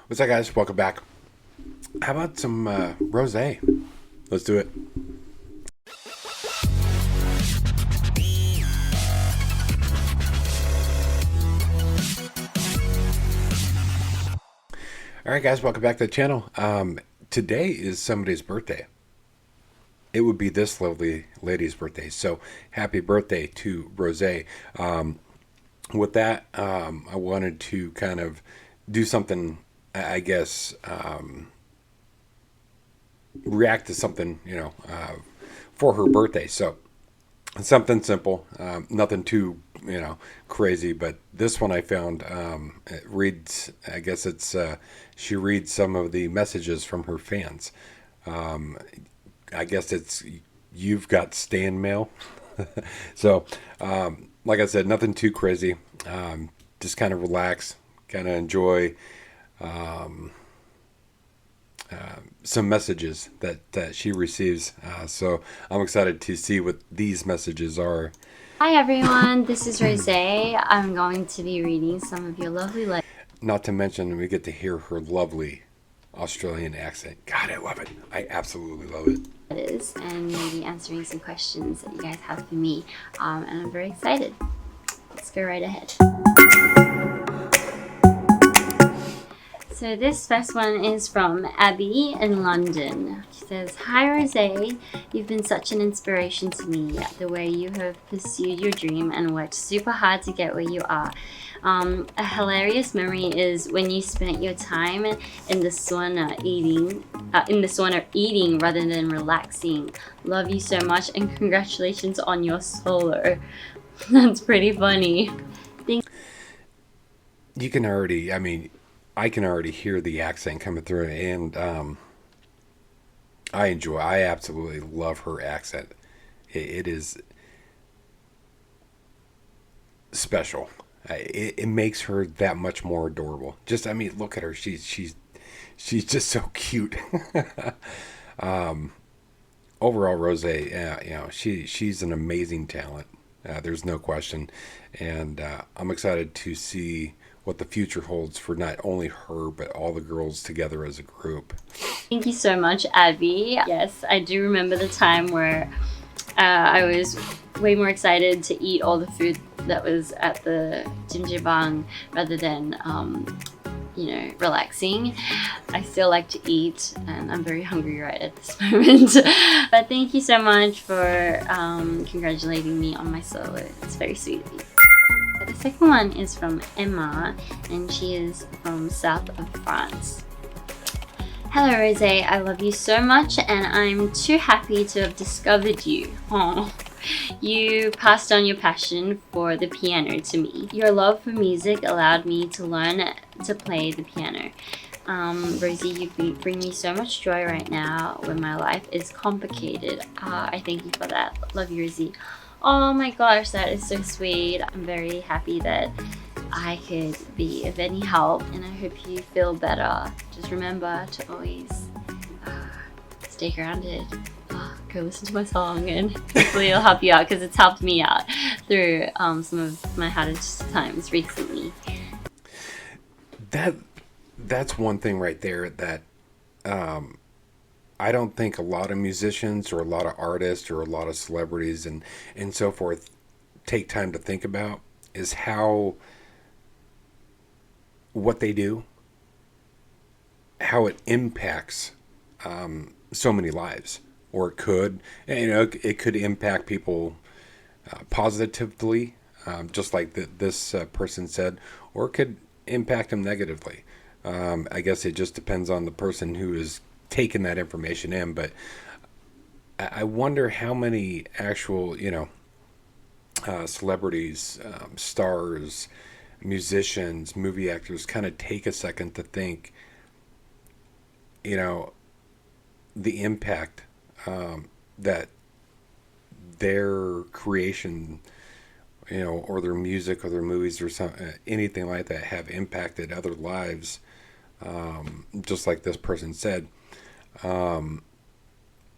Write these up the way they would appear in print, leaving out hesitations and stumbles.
What's up, guys? Welcome back. How about some rosé? Let's do it. All right, guys. Welcome back to the channel. Today is somebody's birthday. It would be this lovely lady's birthday. So happy birthday to Rosé. With that, I wanted to kind of do something. I guess react to something. For her birthday. So something simple, nothing too crazy. But this one I found, it reads. I guess it's she reads some of the messages from her fans. I guess it's you've got stan mail. So, like I said, nothing too crazy. Just kind of relax, kind of enjoy some messages that she receives. So I'm excited to see what these messages are. Hi everyone, this is Rosé. I'm going to be reading some of your lovely Not to mention, we get to hear her lovely Australian accent. God, I love it. I absolutely love it. letters and maybe answering some questions that you guys have for me. And I'm very excited. Let's go right ahead. So this first one is from Abby in London. She says, "Hi Rosé, you've been such an inspiration to me. The way you have pursued your dream and worked super hard to get where you are. A hilarious memory is when you spent your time in the sauna eating rather than relaxing. Love you so much and congratulations on your solo." That's pretty funny. You can already, I can already hear the accent coming through, and I absolutely love her accent. It is special. It makes her that much more adorable. Just, look at her. She's just so cute. Overall, Rose, she's an amazing talent. There's no question, and I'm excited to see what the future holds for not only her but all the girls together as a group. Thank you so much, Abby. Yes, I do remember the time where I was way more excited to eat all the food that was at the Jimjibang rather than, relaxing. I still like to eat, and I'm very hungry right at this moment. But thank you so much for congratulating me on my solo. It's very sweet of you. The second one is from Emma, and she is from south of France. "Hello Rosé, I love you so much and I'm too happy to have discovered you. Oh, you passed on your passion for the piano to me. Your love for music allowed me to learn to play the piano. Rosie, you bring me so much joy right now when my life is complicated. I thank you for that. Love you, Rosie." Oh my gosh, that is so sweet. I'm very happy that I could be of any help, and I hope you feel better. Just remember to always stay grounded. Go listen to my song, and hopefully it'll help you out because it's helped me out through some of my hardest times recently. That's one thing right there that I don't think a lot of musicians or a lot of artists or a lot of celebrities and so forth take time to think about is how what they do, how it impacts so many lives, or it could, it could impact people positively, just like this person said, or it could impact them negatively. I guess it just depends on the person who is taking that information in. But I wonder how many actual, celebrities, stars, musicians, movie actors kind of take a second to think, you know, the impact that their creation, or their music or their movies or anything like that have impacted other lives. Just like this person said,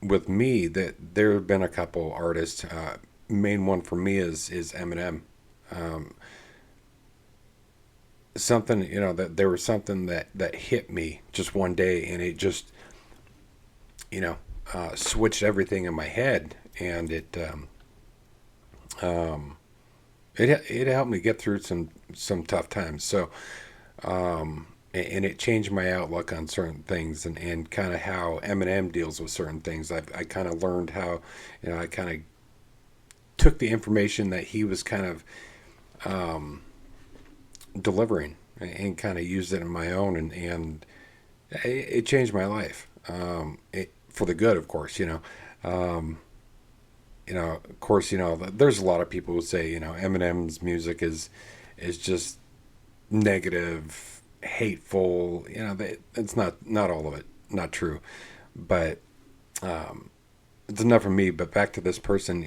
with me, that there have been a couple artists. Main one for me is Eminem. something, that there was something that hit me just one day, and it just, switched everything in my head, and it helped me get through some tough times. So, and it changed my outlook on certain things, and kind of how Eminem deals with certain things. I kind of learned how, I kind of took the information that he was kind of delivering, and kind of used it in my own, and it changed my life, for the good, of course. Of course, there's a lot of people who say, Eminem's music is just negative, hateful. It's not all of it, not true, but it's enough for me. But back to this person,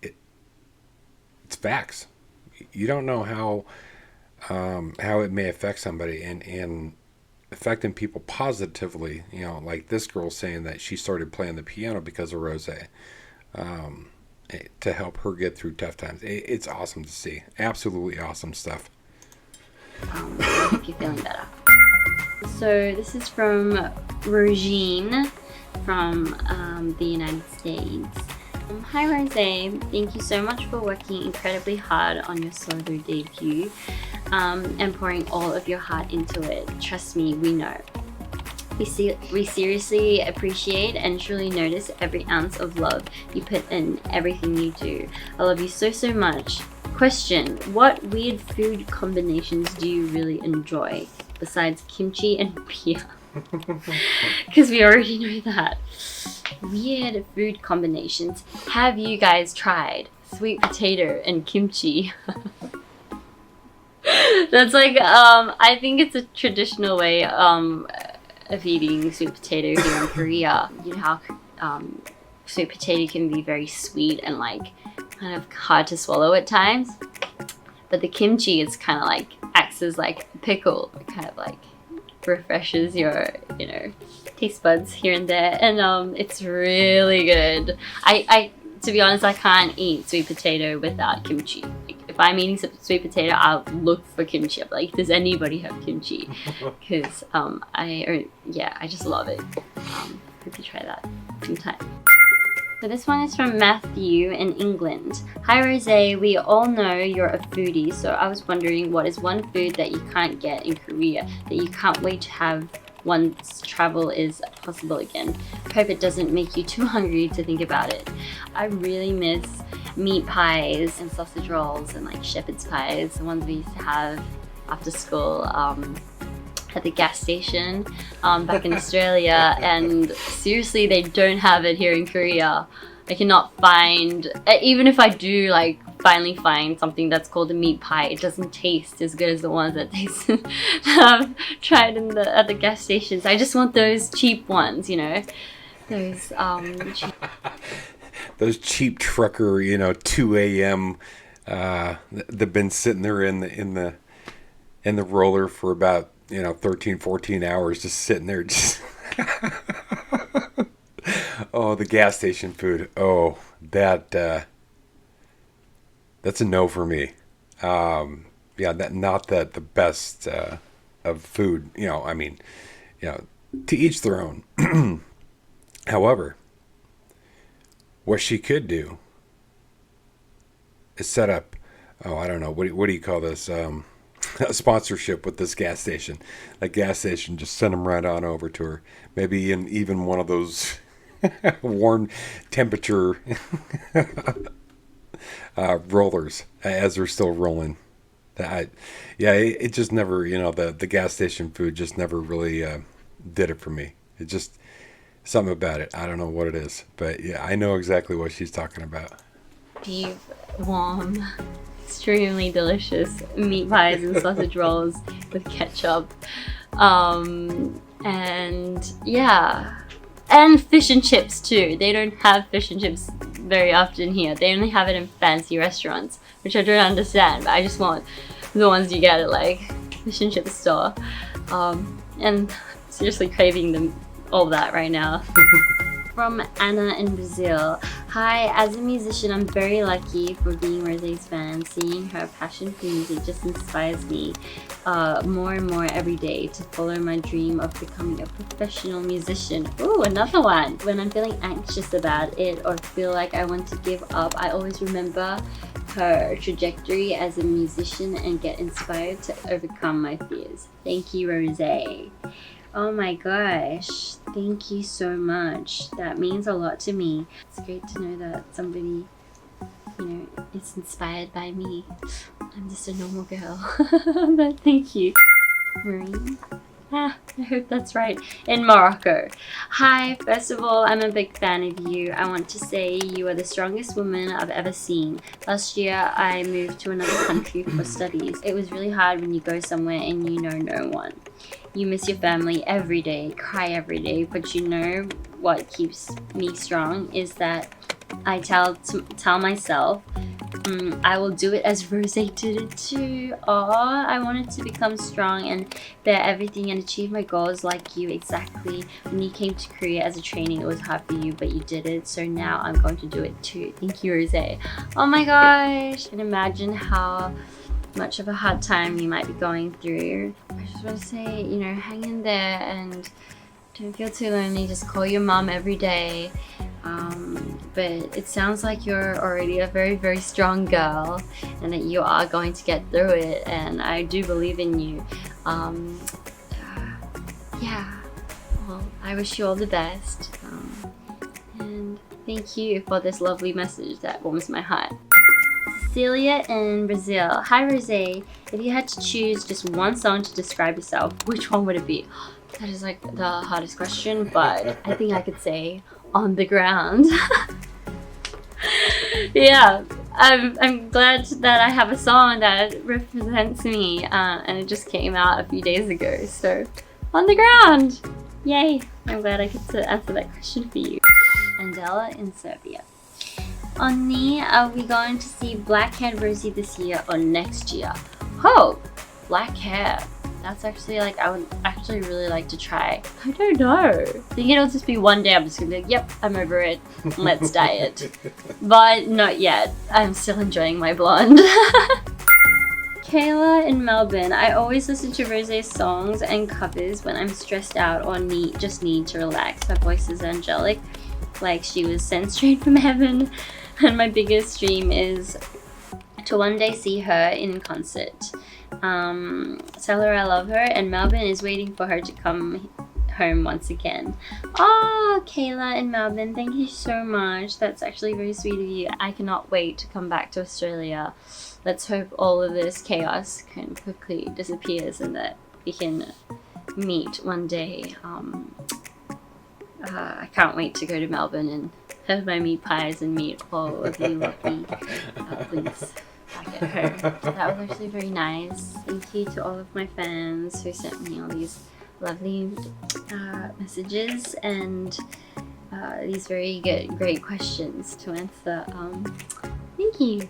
it's facts. You don't know how it may affect somebody, and affecting people positively. Like this girl saying that she started playing the piano because of Rosé, to help her get through tough times. It's awesome to see. Absolutely awesome stuff. I hope you're feeling better. So this is from Rosé from the United States. Hi Rosé, thank you so much for working incredibly hard on your solo debut, and pouring all of your heart into it. Trust me, we know. We seriously appreciate and truly notice every ounce of love you put in everything you do. I love you so, so much. Question, what weird food combinations do you really enjoy besides kimchi and beer? Because we already know that. Weird food combinations. Have you guys tried sweet potato and kimchi? That's like, I think it's a traditional way of eating sweet potato here in Korea. You know how sweet potato can be very sweet and like kind of hard to swallow at times, but the kimchi is kind of like acts as like a pickle. It kind of like refreshes your taste buds here and there, and it's really good. I to be honest, I can't eat sweet potato without kimchi. Like, if I'm eating sweet potato, I'll look for kimchi. I'm like, does anybody have kimchi? Because I just love it. Hope you try that sometime. So this one is from Matthew in England. Hi Rosé, we all know you're a foodie, so I was wondering what is one food that you can't get in Korea that you can't wait to have once travel is possible again. Hope it doesn't make you too hungry to think about it. I really miss meat pies and sausage rolls and like shepherd's pies, the ones we used to have after school at the gas station back in Australia, and seriously they don't have it here in Korea. I cannot find, even if I do like finally find something that's called a meat pie, it doesn't taste as good as the ones that I've tried at the gas stations. I just want those cheap ones, those cheap. Those cheap trucker, 2 a.m. They've been sitting there in the roller for about 13, 14 hours, just sitting there, just oh, the gas station food. Oh, that's a no for me. Not that the best of food. To each their own. However, what she could do is set up. Oh, I don't know. What do you call this? A sponsorship with this gas station. That gas station, just send them right on over to her. Maybe in even one of those warm temperature rollers as they're still rolling. It just never, the gas station food just never really did it for me. It just, something about it. I don't know what it is, but yeah, I know exactly what she's talking about. Deep, warm, extremely delicious meat pies and sausage rolls with ketchup, and fish and chips too. They don't have fish and chips very often here. They only have it in fancy restaurants, which I don't understand, but I just want the ones you get at like fish and chip store, and seriously craving them all that right now. From Anna in Brazil. Hi, as a musician, I'm very lucky for being Rosé's fan. Seeing her passion for music just inspires me more and more every day to follow my dream of becoming a professional musician. Ooh, another one. When I'm feeling anxious about it or feel like I want to give up, I always remember her trajectory as a musician and get inspired to overcome my fears. Thank you, Rosé. Oh my gosh, thank you so much. That means a lot to me. It's great to know that somebody, is inspired by me. I'm just a normal girl. But thank you. Marine? I hope that's right. In Morocco. Hi, first of all, I'm a big fan of you. I want to say you are the strongest woman I've ever seen. Last year, I moved to another country for studies. It was really hard when you go somewhere and you know no one. You miss your family every day, cry every day, but you know what keeps me strong is that I tell myself, I will do it as Rosé did it too. Aw, I wanted to become strong and bear everything and achieve my goals like you exactly. When you came to Korea as a trainee, it was hard for you, but you did it. So now I'm going to do it too. Thank you, Rosé. Oh my gosh, I can imagine how much of a hard time you might be going through. I just want to say, hang in there and don't feel too lonely. Just call your mom every day. But it sounds like you're already a very, very strong girl and that you are going to get through it. And I do believe in you. Yeah. Well, I wish you all the best. And thank you for this lovely message that warms my heart. Celia in Brazil. Hi, Rosé. If you had to choose just one song to describe yourself, which one would it be? That is like the hardest question, but I think I could say On the Ground. Yeah, I'm glad that I have a song that represents me, and it just came out a few days ago. So, On the Ground. Yay. I'm glad I get to answer that question for you. Andela in Serbia. Onni, are we going to see black haired Rosie this year or next year? Oh, black hair. That's actually I would actually really like to try. I don't know. I think it'll just be one day I'm just gonna be like, yep, I'm over it. Let's dye it. But not yet. I'm still enjoying my blonde. Kayla in Melbourne. I always listen to Rosé's songs and covers when I'm stressed out or just need to relax. Her voice is angelic, like she was sent straight from heaven. And my biggest dream is to one day see her in concert. Tell her I love her, and Melbourne is waiting for her to come home once again. Oh, Kayla in Melbourne, thank you so much. That's actually very sweet of you. I cannot wait to come back to Australia. Let's hope all of this chaos can quickly disappear so that we can meet one day. I can't wait to go to Melbourne and have my meat pies and meet all of you lovely please back at home. That was actually very nice. Thank you to all of my fans who sent me all these lovely messages and these very great questions to answer. Thank you.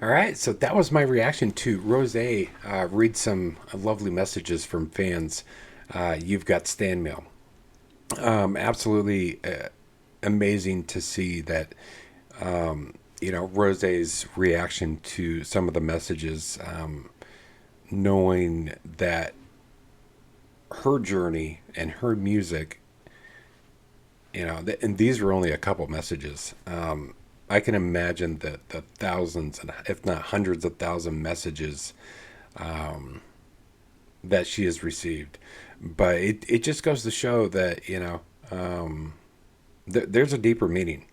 All right, so that was my reaction to Rosé read some lovely messages from fans. You've got Stan Mail. Absolutely amazing to see that, Rosé's reaction to some of the messages, knowing that her journey and her music, and these were only a couple messages. I can imagine the thousands, and if not hundreds of thousand messages that she has received. But it just goes to show that, there's a deeper meaning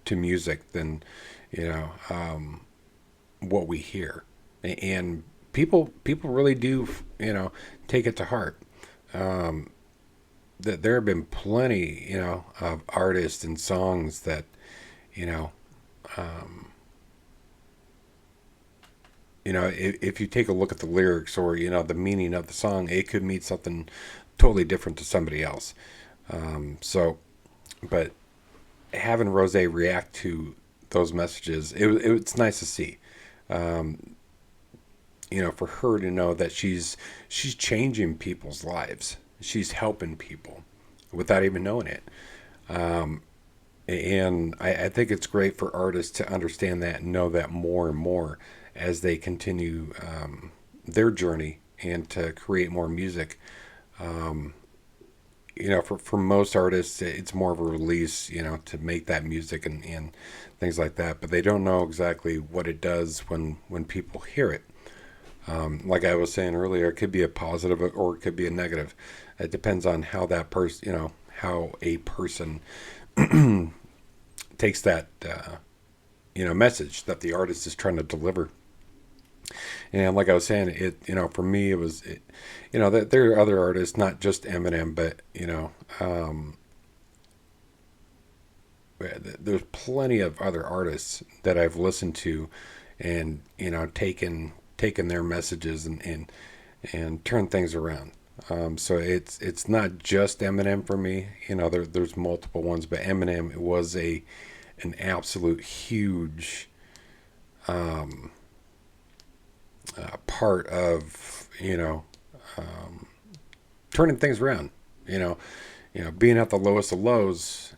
to music than, what we hear. And people really do, take it to heart. That there have been plenty, of artists and songs that, if you take a look at the lyrics or the meaning of the song, it could mean something totally different to somebody else. So but having Rose react to those messages, it's nice to see. Um, for her to know that she's changing people's lives. She's helping people without even knowing it. Um, and I think it's great for artists to understand that and know that more and more as they continue their journey and to create more music. Um, for most artists, it's more of a release, to make that music and things like that. But they don't know exactly what it does when people hear it. Like I was saying earlier, it could be a positive or it could be a negative. It depends on how that person, how a person takes that, message that the artist is trying to deliver. And like I was saying, for me, that there are other artists, not just Eminem, but there's plenty of other artists that I've listened to, and taken their messages and turned things around. So it's not just Eminem for me. There's multiple ones, but Eminem was an absolute huge part of turning things around. You know, being at the lowest of lows.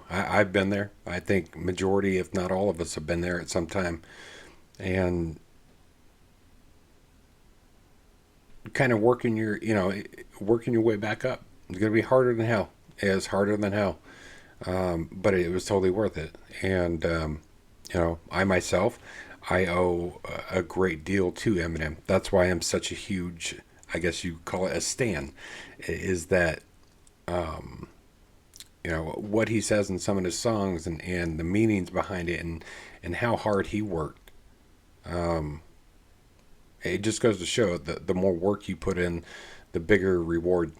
I've been there. I think majority, if not all of us, have been there at some time, and kind of working your way back up. It's gonna be harder than hell. It's harder than hell, but it was totally worth it. And I myself, I owe a great deal to Eminem. That's why I'm such a huge, I guess you call it a stan, is that what he says in some of his songs and the meanings behind it and how hard he worked. Um, it just goes to show that the more work you put in, the bigger reward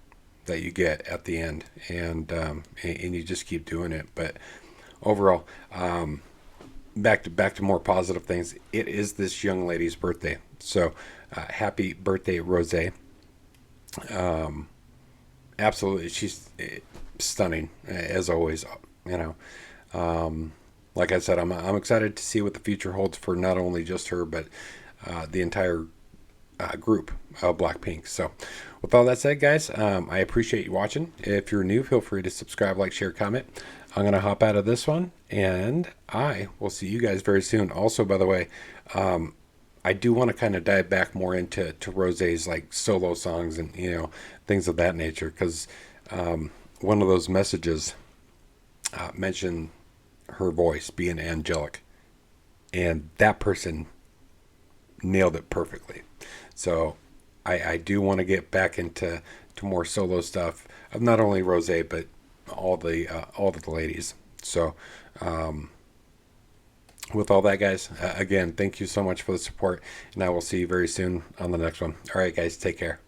that you get at the end, and you just keep doing it. But overall, back to more positive things. It is this young lady's birthday, so happy birthday, Rosé. Um, Absolutely, she's stunning as always. You know, like I said, I'm excited to see what the future holds for not only just her but the entire group of Blackpink. So, with all that said, guys, I appreciate you watching. If you're new, feel free to subscribe, like, share, comment. I'm gonna hop out of this one, and I will see you guys very soon. Also, by the way, I do want to kind of dive back more into Rosé's like solo songs and things of that nature, because one of those messages mentioned her voice being angelic, and that person nailed it perfectly. So I do want to get back into more solo stuff of not only Rosé but all of the ladies. So with all that, guys, again, thank you so much for the support, and I will see you very soon on the next one. All right, guys, take care.